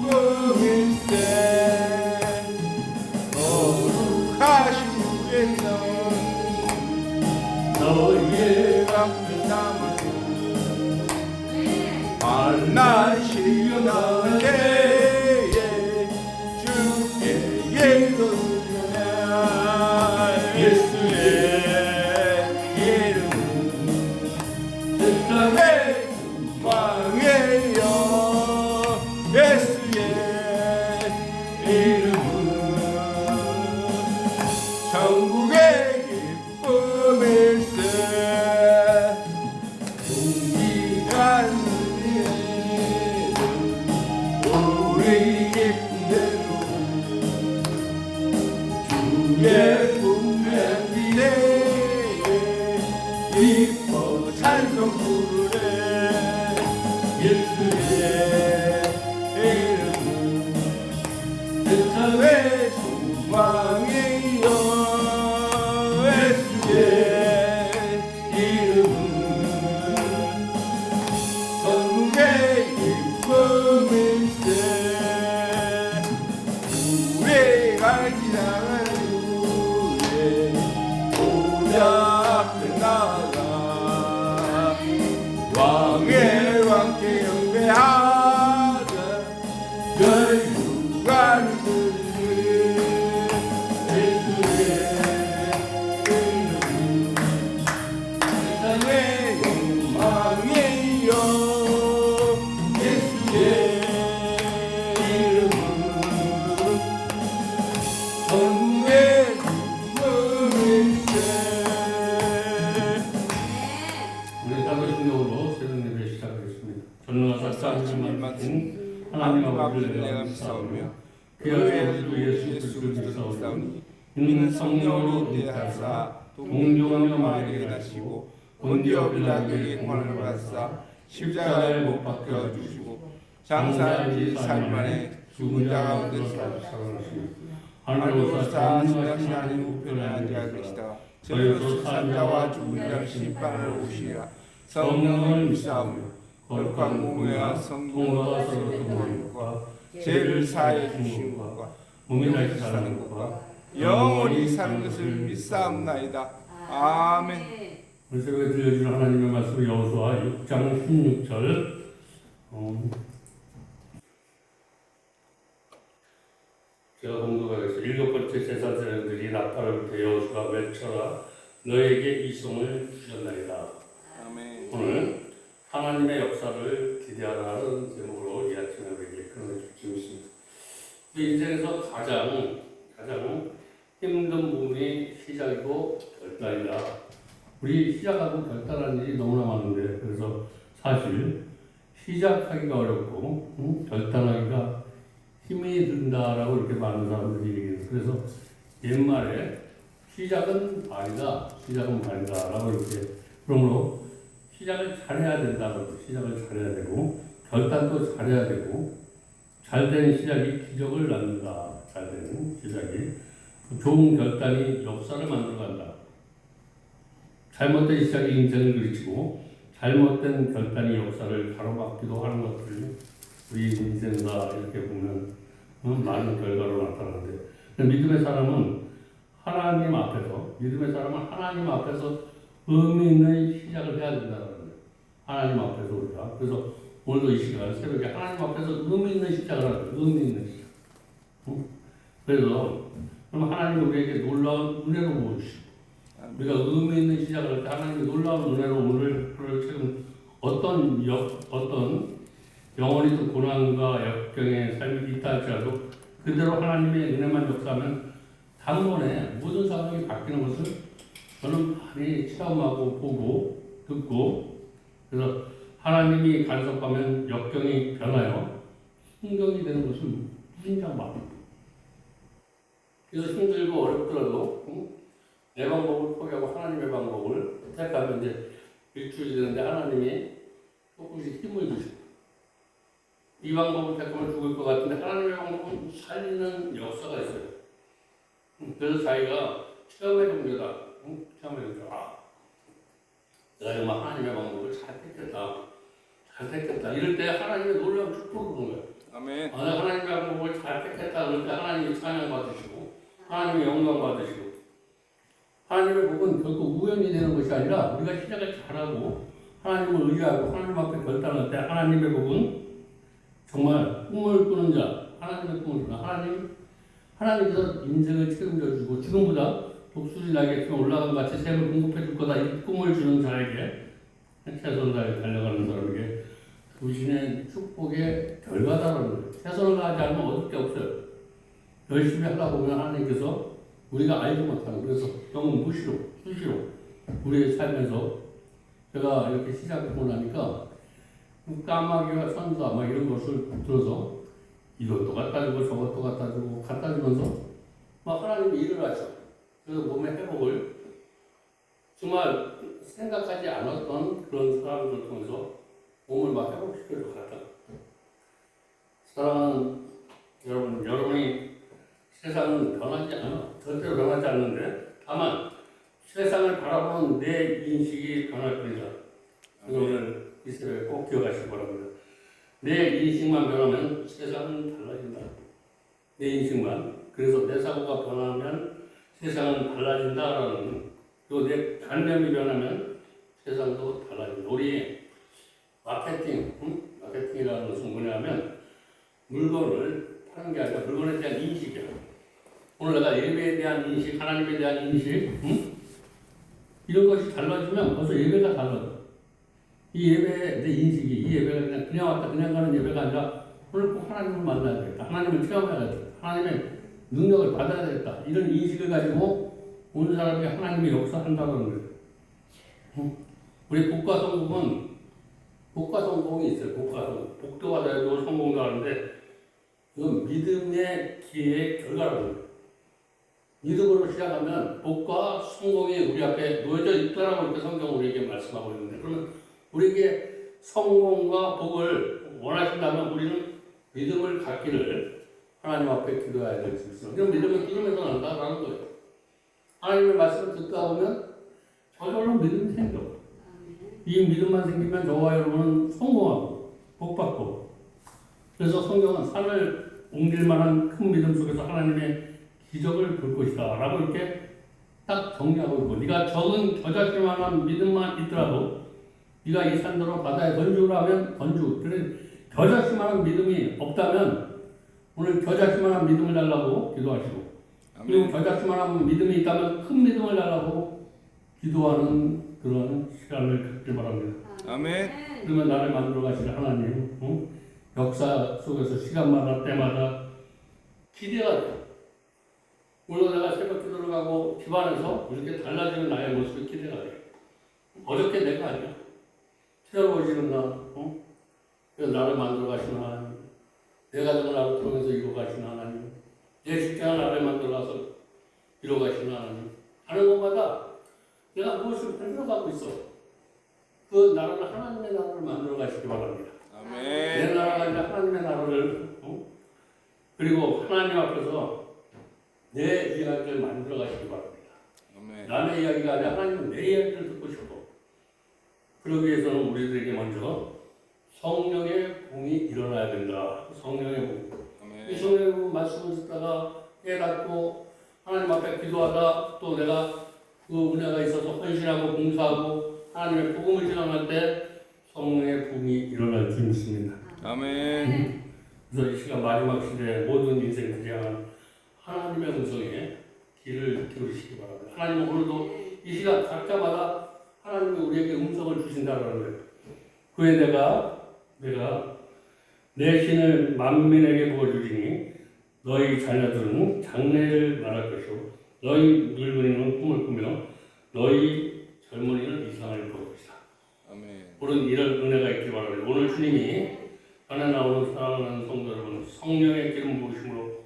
기쁨일세. 거룩하신 주께서 너희의 앞을 담아주 만나시던 때에 주께 예도드려라. 예수의 이름은 세상의 왕이에요. 예수의 이름은 천국의 기쁨일세. 공기가 흐르는 우리 기쁜 대로 주의 분명히네 기뻐 찬송 부르네. 예수의 이름은 세상의 소망이요. 예수의 이름은 천국의 기쁨일세. 우리가 지나가는 후에 보좌 앞에 나가 왕의 왕께 경배하자. 열유간 들으니 예수의 이름은 세상의 영광이요. 예수의 이름은 천국의 기쁨일세. 우리 사도신경으로 새로운 예배 시작하겠습니다. 전능하사 하나님 맡은 하나님 아버지를 내가 믿사오며 그 아버지 예수 그리스도를 믿사오니 이는 성령으로 대하사 동정하며 마리아에게 나시고 본디오 빌라도에게 고난을 받으사 십자가에 못 박혀 주시고 장사한 지 3일 만에 죽은 자 가운데서 살아나시고 하늘로서 자신하신 하나님 우편에 앉아 계시다. 저희로서 산 자와 죽은 자를 심판하러 오시리라. 성령을 믿사오며 거룩한 공회와 성도와 서로 동하는 것과 죄를 사하여 주시는 것과 몸이 다시 사는 것과 영원히 사는 것을 믿사옵나이다. 아멘. 오늘 새벽에 들려주는 하나님의 말씀 여호수아 6장 16절 제가 공독하겠습니다. 일곱 번째 제사 드린들이 나팔을 불때 여호수아가 외쳐라 너에게 이 성을 주셨나이다. 아멘. 오늘 하나님의 역사를 기대하라는 제목으로 이 아침에 우리에게 끊어주고 있습니다. 우리 인생에서 가장 힘든 부분이 시작이고 결단이다. 우리 시작하고 결단하는 일이 너무나 많은데 그래서 사실 시작하기가 어렵고 결단하기가 힘이 든다라고 이렇게 많은 사람들이 얘기해요. 그래서 옛말에 시작은 말이다라고 이렇게 그러므로 시작을 잘해야 된다고 시작을 잘해야 되고 결단도 잘해야 되고 잘된 시작이 기적을 낳는다. 잘된 시작이 좋은 결단이 역사를 만들어간다. 잘못된 시작이 인생을 그르치고 잘못된 결단이 역사를 가로막기도 하는 것들을 우리 인생과 이렇게 보면 많은 결과로 나타나는데 믿음의 사람은 하나님 앞에서 의미 있는 시작을 해야 된다는 거예요. 하나님 앞에서 우리가 그래서 오늘도 이 시간 새벽에 하나님 앞에서 의미 있는 시작을 하는 거예요. 의미 있는 시작. 그래서 그럼 하나님이 우리에게 놀라운 은혜로 보여주시고 우리가 의미 있는 시작을 할 때 하나님이 놀라운 은혜로 오늘 지금 어떤 영원히 또 고난과 역경의 삶이 있다 할지라도 그대로 하나님의 은혜만 역사하면 단번에 모든 상황이 바뀌는 것을 저는 많이 체험하고 보고 듣고 그래서 하나님이 간섭하면 역경이 변하여 풍경이 되는 것을 인정합니다. 그래서 힘들고 어렵더라도 내 방법을 포기하고 하나님의 방법을 택하면 이제 일주일이 되는데 하나님이 조금씩 힘을 주시고 이 방법을 택하면 죽을 것 같은데 하나님의 방법은 살리는 역사가 있어요. 그래서 자기가 체험해 본 거다. 체험해 본 거다. 내가 정말 하나님의 방법을 잘 택했다. 이럴 때 하나님의 놀라운 축복을 보는 거예요. 아멘. 하나님의 복을 잘 택했다 그럴 때 하나님이 찬양 받으시고 하나님의 영광 받으시고 하나님의 복은 결코 우연히 되는 것이 아니라 우리가 시작을 잘하고 하나님을 의지하고 하나님 앞에 결단할 때 하나님의 복은 정말 꿈을 꾸는 자, 하나님의 꿈을 꾸는 하나님께서 인생을 책임져 주고 지금보다 독수리 날개 좀 올라간 같이 샘을 공급해 줄 거다 이 꿈을 주는 자에게 최선을 다해 달려가는 사람에게 주시는 축복의 결과다라는 거예요. 최선을 다하지 않으면 얻을 게 없어요. 열심히 하다 보면 하나님께서 우리가 알지 못하는 그래서 너무 수시로 우리의 삶에서 제가 이렇게 시작하고 나니까 까마귀와 선사 막 이런 것을 들어서 이것도 갖다 주고 저것도 갖다 주고 갖다 주면서 막 하나님이 일을 하셔. 그래서 몸의 회복을 정말 생각하지 않았던 그런 사람들을 통해서 몸을 막 회복시켜줘 갔다. 사랑하는 여러분, 여러분이 세상은 변하지 않아. 절대로 변하지 않는데 다만 세상을 바라보는 내 인식이 변할 뿐이다. 오늘 이 새벽에 꼭 기억하시기 바랍니다. 내 인식만 변하면 세상은 달라진다. 내 인식만. 그래서 내 사고가 변하면 세상은 달라진다라는 그리고 내 관념이 변하면 세상도 달라진다. 우리 마케팅이라는 것은 뭐냐면 물건을 파는 게 아니라 물건에 대한 인식이야. 오늘 내가 예배에 대한 인식, 하나님에 대한 인식, 이런 것이 달라지면 벌써 예배가 달라져. 이 예배의 내 인식이, 이 예배가 그냥 왔다 그냥 가는 예배가 아니라 오늘 꼭 하나님을 만나야 되겠다. 하나님을 체험해야 되겠다. 하나님의 능력을 받아야 되겠다. 이런 인식을 가지고 온 사람이 하나님의 역사한다는 거예요. 우리 복과성공이 있어요. 복과성. 복도 받아야 되고 성공도 하는데 이건 믿음의 기회의 결과라고 해요. 믿음으로 시작하면 복과 성공이 우리 앞에 놓여져 있다라고 이렇게 성경은 우리에게 말씀하고 있는데 그러면 우리에게 성공과 복을 원하신다면 우리는 믿음을 갖기를 하나님 앞에 기도해야 될 수 있어요. 그럼 믿음은 기도에서 난다라는 거예요. 하나님의 말씀을 듣다 보면 저절로 믿음이 생겨. 이 믿음만 생기면 저와 여러분은 성공하고 복받고 그래서 성경은 산을 옮길 만한 큰 믿음 속에서 하나님의 기적을 볼 것이다 라고 이렇게 딱 정리하고 있고 네가 적은 겨자씨 만한 믿음만 있더라도 네가 이 산더러 바다에 던지라면 던지고 그래 겨자씨 만한 믿음이 없다면 오늘 겨자씨 만한 믿음을 달라고 기도하시고 그리고 겨자씨 만한 믿음이 있다면 큰 믿음을 달라고 기도하는 그런 시간을 갖길 바랍니다. 아멘. 그러면 나를 만들어 가실 하나님 역사 속에서 시간마다 때마다 기대가 돼요. 물론 내가 새벽 기도를 가고 집안에서 이렇게 달라지는 나의 모습이 기대가 돼요. 어저께 내가 아니야. 새로워지는 나, 그래서 나를 만들어 가시는 하나님, 내 가정을 나를 통해서 이루어 가시는 하나님, 내 직장을 나를 만들어 가서 이루어 가시는 하나님, 하는 것마다 내가 무엇을 만들어가고 있어. 그 나라를 하나님의 나라를 만들어 가시기 바랍니다. 아멘. 내 나라가 아니라 하나님의 나라를 그리고 하나님 앞에서 내 이야기를 만들어 가시기 바랍니다. 아멘. 남의 이야기가 아니라 하나님은 내 이야기를 듣고 싶어. 그러기 위해서는 우리들에게 먼저 성령의 공이 일어나야 된다. 성령의 공. 이 성령의 공 말씀을 듣다가 깨닫고 하나님 앞에 기도하다 또 내가 그 은혜가 있어서 헌신하고 봉사하고 하나님의 복음을 전할 때 성령의 붐이 일어날 줄 믿습니다. 아멘. 그래서 이 시간 마지막 시대에 모든 인생들이 향한 하나님의 음성에 귀를 기울이시기 바랍니다. 하나님은 오늘도 이 시간 각자마다 하나님이 우리에게 음성을 주신다는 거예요. 그에 내가 내 신을 만민에게 보여주리니 너희 자녀들은 장래를 말할 것이요 너희 늙은이는 꿈을 꾸며 너희 젊은이는 이상을 볼 것이다. 아멘. 오늘 이런 은혜가 있기 바랍니다. 오늘 주님이 안에 나오는 사랑하는 성도 여러분 성령의 기름 부으심으로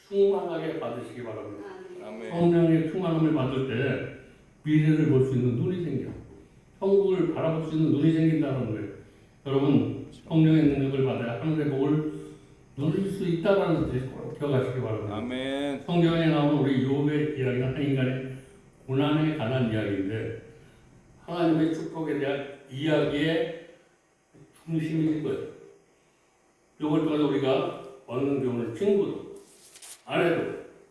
충만하게 받으시기 바랍니다. 아멘. 성령의 충만함을 받을 때 미래를 볼 수 있는 눈이 생겨. 천국을 바라볼 수 있는 눈이 생긴다는 거예요. 여러분 성령의 능력을 받아야 하늘의 복을 누릴 수 있다는 것을 기억하시기 바랍니다. 아멘. 성경에 나오는 우리 욥의 이야기는 한 인간의 고난에 관한 이야기인데 하나님의 축복에 대한 이야기의 중심이 거예요. 이걸 통해서 우리가 얻는 교훈을 친구도 안 해도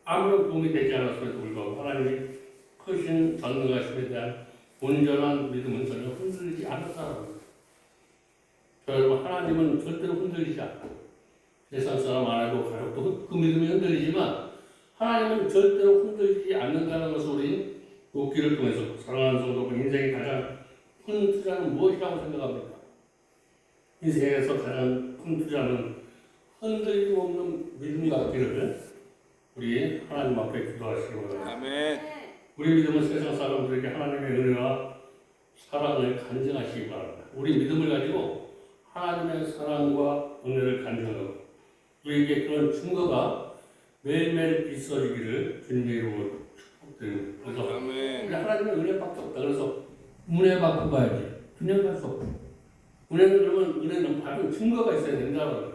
아무런 도움이 되지 않았음에도 불구하고 하나님이 크신 전능하심에 대한 온전한 믿음은 전혀 흔들리지 않았다는 겁니다. 여러분, 하나님은 절대로 흔들리지 않고 세상 사람 안 해도 가족도 그 믿음이 흔들리지만 하나님은 절대로 흔들리지 않는다는 것을 우리 웃기를 통해서 사랑하는 성도분 인생의 가장 큰 투자는 무엇이라고 생각합니까? 인생에서 가장 큰 투자는 흔들림 없는 믿음 갖기를 우리 하나님 앞에 기도하시기 바랍니다. 아멘. 우리 믿음은 세상 사람들에게 하나님의 은혜와 사랑을 간증하시기 바랍니다. 우리 믿음을 가지고 하나님의 사랑과 은혜를 간증하고 우리에게 그런 증거가 매일매일 있어지기를 주님의 이름으로 축복드립니다. 그래서 아멘. 우리 하나님의 은혜밖에 없다. 그래서 은혜 받고 가야지. 그냥 갈 수 없고. 은혜는 그러면 은혜는 받은 증거가 있어야 된다는 거예요.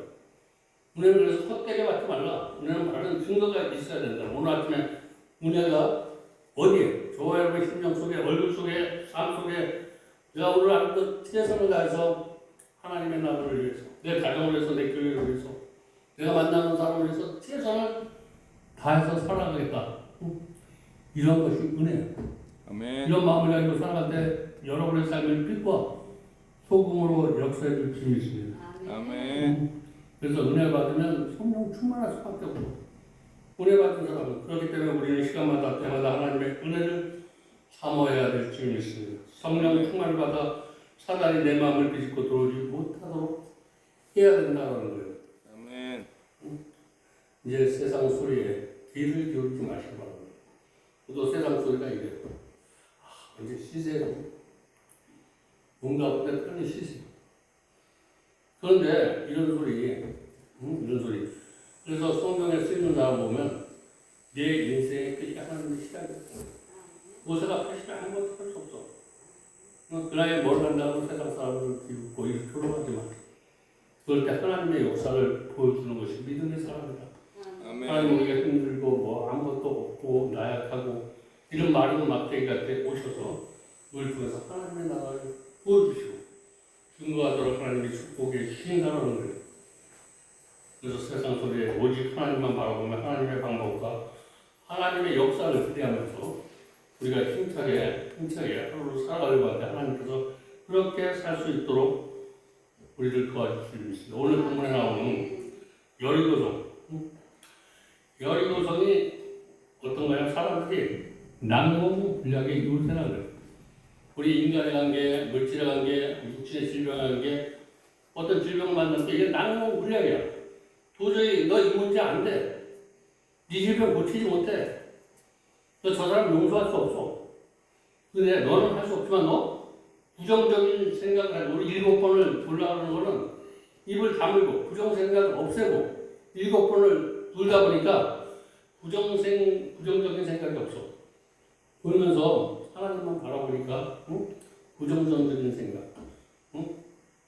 은혜는 그래서 헛되게 받지 말라. 은혜는 받은 증거가 있어야 된다. 오늘 아침에 은혜가 어디에? 저와 여러분의 심령 속에, 얼굴 속에, 삶 속에 내가 오늘 하루도 최선을 다해서 하나님의 나라를 위해서, 내 가정을 위해서, 내 교회를 위해서, 내가 만나는 사람을 위해서 최선을 다해서 살아가겠다. 이런 것이 은혜예요. 아멘. 이런 마음을 가지고 살아갈 때 여러분의 삶을 빛과 소금으로 역사해 줄 주님이 있습니다. 아멘. 그래서 은혜 받으면 성령 충만할 수밖에 없고 은혜 받은 사람은 그렇기 때문에 우리는 시간마다 때마다 하나님의 은혜를 사모해야 될 주님이 있습니다. 성령 충만을 받아 사단이 내 마음을 비집고 들어오지 못하도록 해야 된다는 거예요. 아멘. 이제 세상 소리에 귀를 기울이지 마시기 바랍니다. 또 세상 소리가 이래요. 이제 쉬세요. 뭔가 보다 편히 쉬세요. 그런데 이런 소리, 이런 소리. 그래서 성경에 쓰이는 사람 보면 내 인생의 끝이 하나님의 시작이야. 모세가 80에 아무것도 할 수 없어. 그 나이에 뭘 한다고 세상 사람을 비웃고 이렇게 조롱하지 마. 그럴 때 하나님의 역사를 보여주는 것이 믿음의 사람이다. 아멘. 하나님 우리가 힘들고 뭐 아무것도 없고 나약하고 이런 마른 막대기 같은 오셔서 우리를 통해서 하나님의 나라를 보여주시고 증거하도록 하나님의 축복에 신인하라는 거예요. 그래서 세상 소리에 오직 하나님만 바라보면 하나님의 방법과 하나님의 역사를 기대하면서 우리가 힘차게 하루를 살아가려고 하는데 하나님께서 그렇게 살 수 있도록 우리를 도와주실 수 있습니다. 오늘 본문에 나오는 여리고성. 여리고성이 어떤가요? 사람들이 난공불락의 유세라는 거예요. 우리 인간의 관계, 물질의 관계, 육신의 질병의 관계, 어떤 질병을 만났을 때 이게 난공불락이야. 도저히 너 이 문제 안 돼. 네 질병 고치지 못해. 너 저 사람 용서할 수 없어. 근데 너는 할 수 없지만 너 부정적인 생각을 하고 우리 7번을 돌아가는 거는 입을 다물고 부정 생각을 없애고 7번을 돌다 보니까 부정적인 생각이 없어. 그러면서 하나님만 바라보니까 부정적인 생각,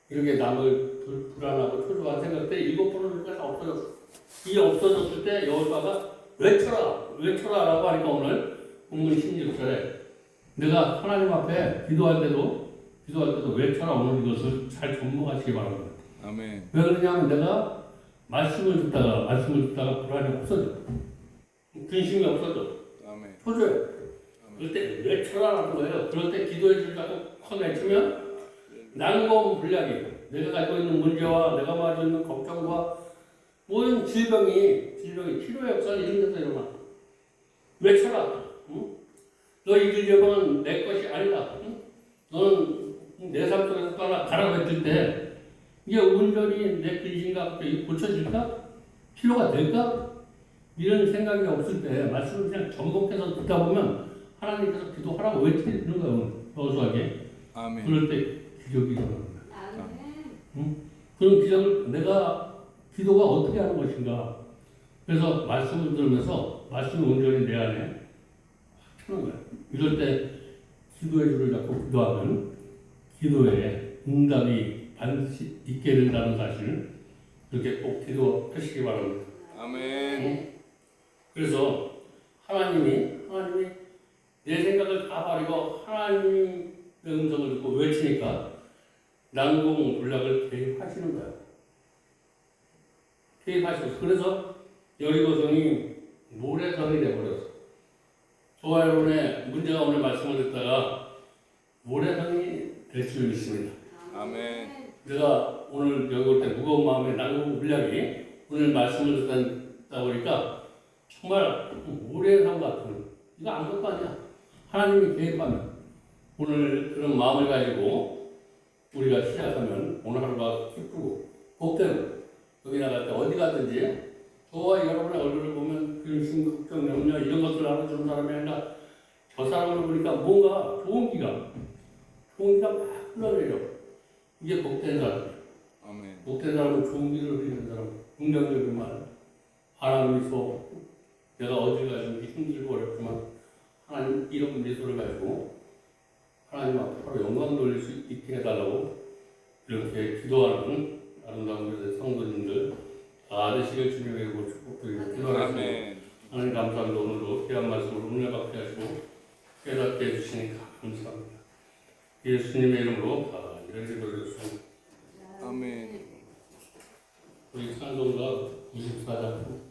이렇게 남을 불안하고 초조한 생각들이 7번을 다 없어졌어. 이게 없어졌을 때 여호와가 외쳐라라고 하니까 오늘 본문 16절에 내가 하나님 앞에 기도할 때도 외쳐라 오늘 이것을 잘 접목하시기 바랍니다. 아멘. 왜 그러냐면 내가 말씀을 듣다가 불안이 없어져. 근심이 없어져. 아멘. 초조해. 그럴 때 외쳐라라는 거예요. 그럴 때 기도해 주려고 확 외치면 난공불락이 내가 가지고 있는 문제와 내가 가지고 있는 걱정과 모든 질병이 치료의 역사를 이런 데서 일어나. 외쳐라. 너 이 질병은 내 것이 아니다. 너는 내 삶 속에서 가라고 했을 때 이게 온전히 내 근심과 고쳐질까? 치료가 될까? 이런 생각이 없을 때 말씀을 그냥 전복해서 듣다 보면 하나님께서 기도하라고 외치는 거예요. 어수하게. 아멘. 그럴 때 기적이 일어나는 거예요. 그런 기적을 내가 기도가 어떻게 하는 것인가. 그래서 말씀을 들으면서 말씀이 온전히 내 안에 하는 거예요. 이럴 때 기도의 줄을 잡고 기도하면 기도에 응답이 반드시 있게 된다는 사실을 그렇게 꼭 기도하시기 바랍니다. 아멘. 그래서 하나님이 내 생각을 다 버리고 하나님의 음성을 듣고 외치니까 난공불락을 개입하시는 거예요. 개입하시고 그래서 여리고성이 모래성이 돼버렸어. 저와 여러분의 문제가 오늘 말씀을 듣다가 모래성이 될 줄 믿습니다. 아멘. 내가 오늘 여기 올 때 무거운 마음에 난고 물량이 오늘 말씀을 듣다 보니까 정말 모래성 같은 이거 아무것도 아니야. 하나님이 개입하면 오늘 그런 마음을 가지고 우리가 시작하면 오늘 하루가 기쁘고 복되고 여기 나갈 때 어디 가든지 저와 여러분의 얼굴을 보면 근심, 걱정, 염려 이런 것들을 알아주는 사람이 아니라 저 사람을 보니까 뭔가 좋은 기가 막 흘러내려. 이게 복된 사람이에요. 아멘. 복된 사람은 좋은 길을 흐리는 사람, 긍정적인 말, 하나님 미소. 내가 어딜 가든지 힘들고 어렵지만 하나님 이런 미소를 가지고 하나님 앞에 바로 영광 돌릴 수 있게 해달라고 이렇게 기도하는 아름다운 교회 성도님들 다 되시길 주님의 이름으로 축복드리고 기도하겠습니다. 아멘. 하나님 감사합니다. 오늘도 귀한 말씀을 은혜 받게 하시고 깨닫게 해주시니 감사합니다. 예수님의 이름으로 다 이런 기도를 아멘. 우리 찬송가 24장